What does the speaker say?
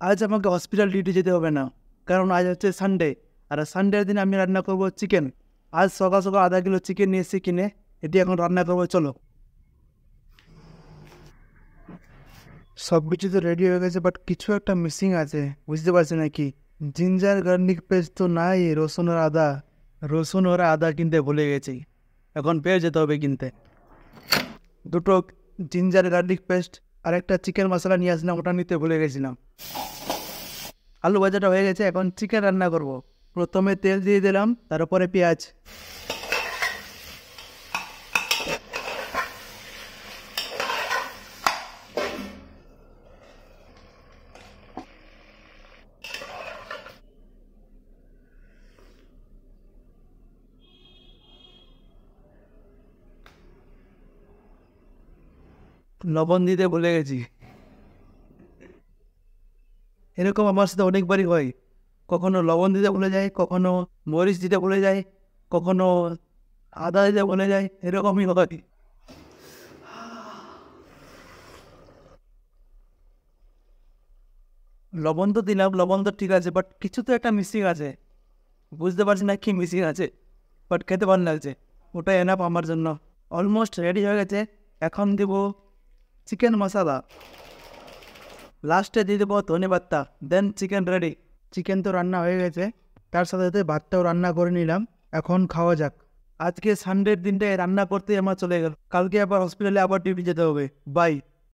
আজ আমাকে hospital duty যেতে হবে না, কারণ আজ হচ্ছে সানডে। আর সানডের দিন আমি রান্না করব চিকেন। আজ সকাল সকাল আধা কিলো চিকেন নিয়ে এসেছি কিনে, এটি এখন রান্না করবো, চলো। সব কিছু তো রেডি হয়ে গেছে, বাট কিছু একটা মিসিং আছে, বুঝতে পারছি না কি। জিঞ্জার গার্লিক পেস্ট তো নাই, রসুন আর আদা কিনতে ভুলে গেছি, এখন পেয়ে যেতে হবে কিনতে। দুটো জিঞ্জার গার্লিক পেস্ট আর একটা চিকেন মশলা নিয়ে আসলাম, ওটা নিতে ভুলে গেছিলাম। আলু ভাজাটা হয়ে গেছে, এখন চিকেন রান্না করব। প্রথমে তেল দিয়ে দিলাম, তারপরে পেঁয়াজ। লবণ দিতে ভুলে গেছি। এরকম আমার সাথে অনেকবারই হয়, কখনো লবণ দিতে ভুলে যায়, কখনো মরিচ দিতে ভুলে যায়, কখনো আদা দিতে ভুলে যায়, এরকমই হয়। লবণ তো দিলাম, লবণ তো ঠিক আছে, বাট কিছু তো একটা মিসিং আছে, বুঝতে পারছি না কি মিসিং আছে, বাট খেতে ভালো লাগছে, ওটাই এনাফ আমার জন্য। অলমোস্ট রেডি হয়ে গেছে, এখন দেব চিকেন মশলা, লাস্টে দিয়ে দেবো ধনে পাত্তা, দেন চিকেন রেডি। চিকেন তো রান্না হয়ে গেছে, তার সাথে সাথে ভাতটাও রান্না করে নিলাম, এখন খাওয়া যাক। আজকে সানডের দিনটায় রান্না করতে আমার চলে গেল, কালকে আবার হসপিটালে আবার ডিউটি যেতে হবে। বাই।